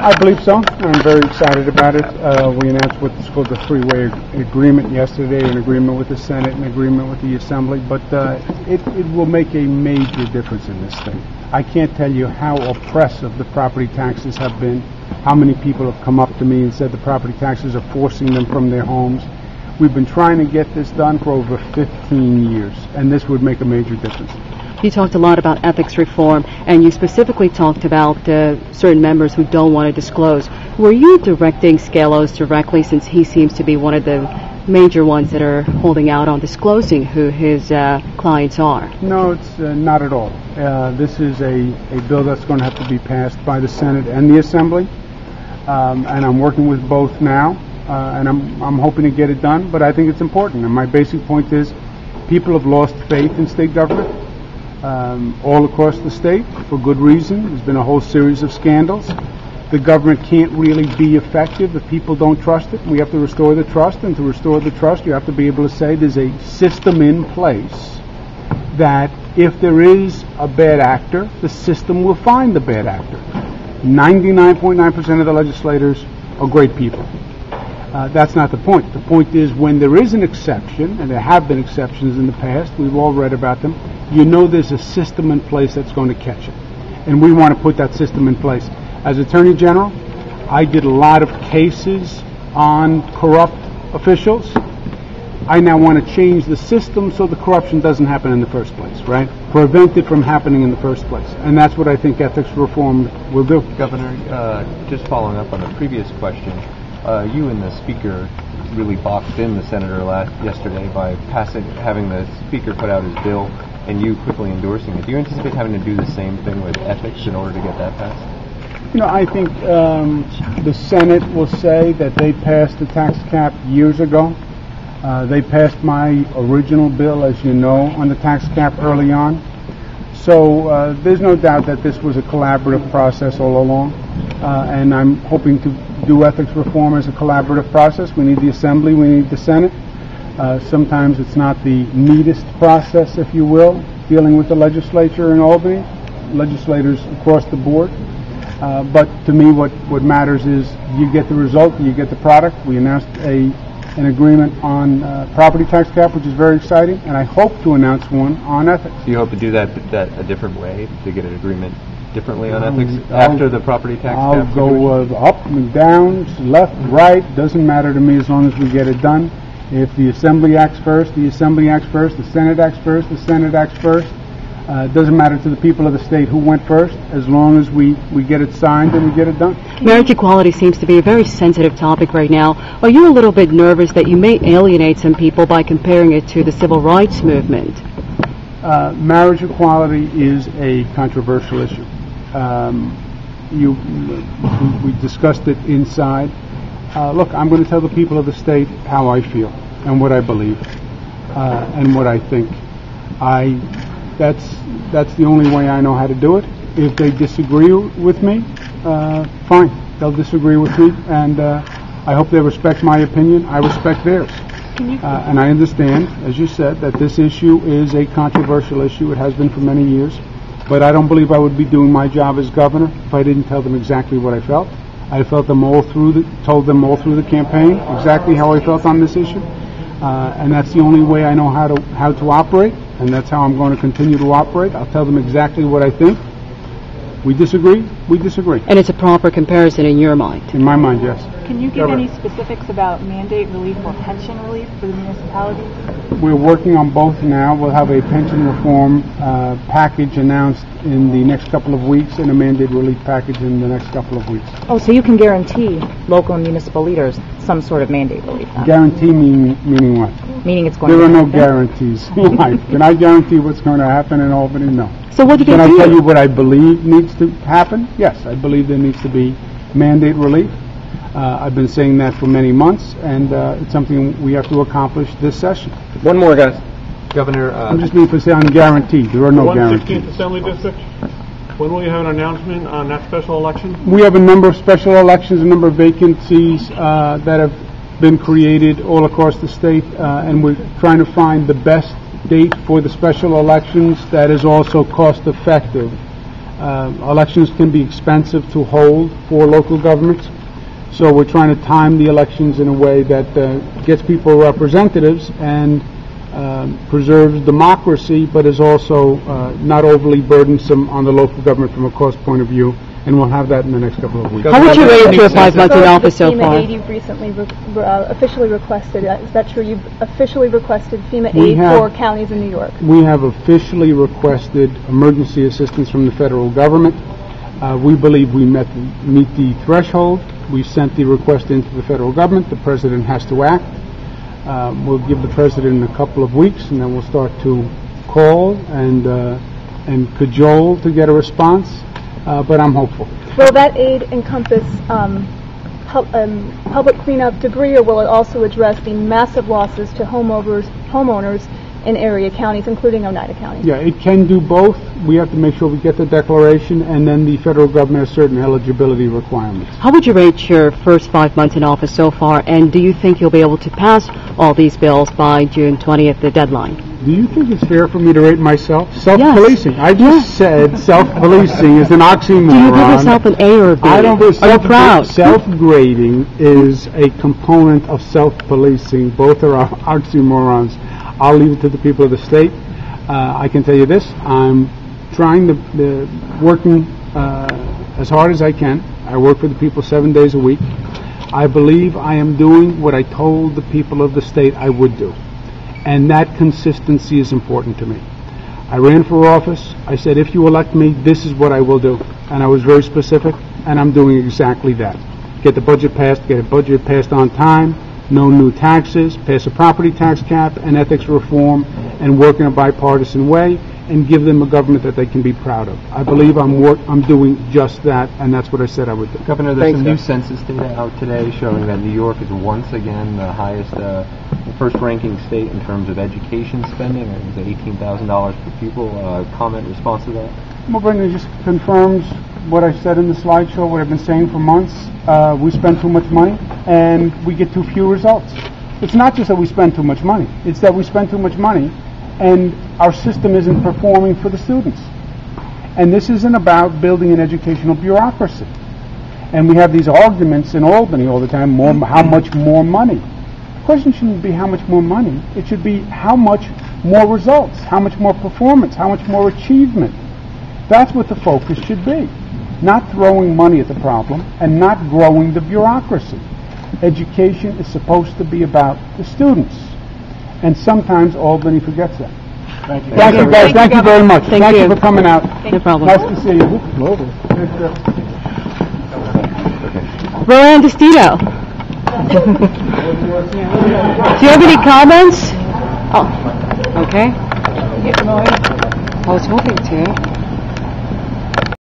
I believe so. I'm very excited about it. We announced what's called the three-way agreement yesterday, an agreement with the Senate, an agreement with the Assembly, but it will make a major difference in this state. I can't tell you how oppressive the property taxes have been, how many people have come up to me and said the property taxes are forcing them from their homes. We've been trying to get this done for over 15 years, and this would make a major difference. You talked a lot about ethics reform, and you specifically talked about certain members who don't want to disclose. Were you directing Scalos directly, since he seems to be one of the major ones that are holding out on disclosing who his clients are? No, it's not at all. This is a bill that's going to have to be passed by the Senate and the Assembly, and I'm working with both now, and I'm hoping to get it done, but I think it's important. And my basic point is people have lost faith in state government. All across the state, for good reason. There's been a whole series of scandals. The government can't really be effective if people don't trust it. We have to restore the trust, and to restore the trust, you have to be able to say there's a system in place that if there is a bad actor, the system will find the bad actor. 99.9% of the legislators are great people. That's not the point. The point is when there is an exception, and there have been exceptions in the past, we've all read about them, you know there's a system in place that's going to catch it. And we want to put that system in place. As Attorney General, I did a lot of cases on corrupt officials. I now want to change the system so the corruption doesn't happen in the first place, right? Prevent it from happening in the first place. And that's what I think ethics reform will do. Governor, just following up on the previous question, you and the Speaker really boxed in the Senator yesterday by having the Speaker put out his bill and you quickly endorsing it. Do you anticipate having to do the same thing with ethics in order to get that passed? You know, I think the Senate will say that they passed the tax cap years ago. They passed my original bill, as you know, on the tax cap early on. So there's no doubt that this was a collaborative process all along. And I'm hoping to do ethics reform as a collaborative process. We need the Assembly, we need the Senate. Sometimes it's not the neatest process, if you will, dealing with the legislature in Albany, legislators across the board. But to me, what matters is you get the result, you get the product. We announced an agreement on property tax cap, which is very exciting, and I hope to announce one on ethics. Do you hope to do that a different way, to get an agreement differently on ethics after the property tax cap? I'll go up and down, left, right, doesn't matter to me as long as we get it done. If the Assembly acts first, the Assembly acts first, the Senate acts first, the Senate acts first. It doesn't matter to the people of the state who went first, as long as we get it signed and we get it done. Marriage equality seems to be a very sensitive topic right now. Are you a little bit nervous that you may alienate some people by comparing it to the civil rights movement? Marriage equality is a controversial issue. We discussed it inside. Look, I'm going to tell the people of the state how I feel and what I believe and what I think. That's the only way I know how to do it. If they disagree with me, fine. They'll disagree with me, and I hope they respect my opinion. I respect theirs. And I understand, as you said, that this issue is a controversial issue. It has been for many years. But I don't believe I would be doing my job as governor if I didn't tell them exactly what I felt. I told them all through the campaign exactly how I felt on this issue. And that's the only way I know how to operate, and that's how I'm going to continue to operate. I'll tell them exactly what I think. We disagree. And it's a proper comparison in your mind? In my mind, yes. Can you give any specifics about mandate relief or pension relief for the municipalities? We're working on both now. We'll have a pension reform package announced in the next couple of weeks and a mandate relief package in the next couple of weeks. Oh, so you can guarantee local and municipal leaders some sort of mandate relief? Huh? Guarantee meaning what? Meaning it's going to happen. There are no guarantees in life. Can I guarantee what's going to happen in Albany? No. So what do you Can I tell you what I believe needs to happen? Yes, I believe there needs to be mandate relief. I've been saying that for many months, and it's something we have to accomplish this session. One more, guys. Governor, I'm just being on guaranteed. There are no guarantees. 116th Assembly District, when will you have an announcement on that special election? We have a number of special elections, a number of vacancies that have been created all across the state, and we're trying to find the best date for the special elections that is also cost effective. Elections can be expensive to hold for local governments, so we're trying to time the elections in a way that gets people representatives and preserves democracy, but is also not overly burdensome on the local government from a cost point of view, and we'll have that in the next couple of weeks. How would you rate your 5 months in office so FEMA far? aid you've recently officially requested. Is that true? You've officially requested FEMA We aid have- for counties in New York. We have officially requested emergency assistance from the federal government. We believe we meet the threshold. We sent the request into the federal government. The president has to act. We'll give the president a couple of weeks, and then we'll start to call and cajole to get a response. But I'm hopeful. Will that aid encompass public cleanup debris, or will it also address the massive losses to homeowners in area counties, including Oneida County? Yeah, it can do both. We have to make sure we get the declaration, and then the federal government has certain eligibility requirements. How would you rate your first 5 months in office so far, and do you think you'll be able to pass all these bills by June 20th, the deadline? Do you think it's fair for me to rate myself? Self-policing. Yes. I just said self-policing is an oxymoron. Do you give yourself an A or a B? I don't think Are you proud? Self-grading is a component of self-policing. Both are oxymorons. I'll leave it to the people of the state. I can tell you this. I'm trying to working as hard as I can. I work for the people 7 days a week. I believe I am doing what I told the people of the state I would do. And that consistency is important to me. I ran for office. I said, if you elect me, this is what I will do. And I was very specific, and I'm doing exactly that. Get the budget passed on time, no new taxes, pass a property tax cap and ethics reform, and work in a bipartisan way, and give them a government that they can be proud of. I believe I'm doing just that, and that's what I said I would do. Governor, there's some new census data out today showing that New York is once again the highest, first-ranking state in terms of education spending. It was $18,000 per pupil. Comment, response to that? Well, Brendan, it just confirms what I said in the slideshow, what I've been saying for months. We spend too much money, and we get too few results. It's not just that we spend too much money. It's that we spend too much money, and our system isn't performing for the students. And this isn't about building an educational bureaucracy. And we have these arguments in Albany all the time, how much more money. The question shouldn't be how much more money. It should be how much more results, how much more performance, how much more achievement. That's what the focus should be. Not throwing money at the problem and not growing the bureaucracy. Education is supposed to be about the students. And sometimes Albany forgets that. Thank you. Thank you, guys. Thank you very much. Thank you for coming out. No problem. Nice to see you. Roland Destino. Do you have any comments? Oh, okay. I was hoping to.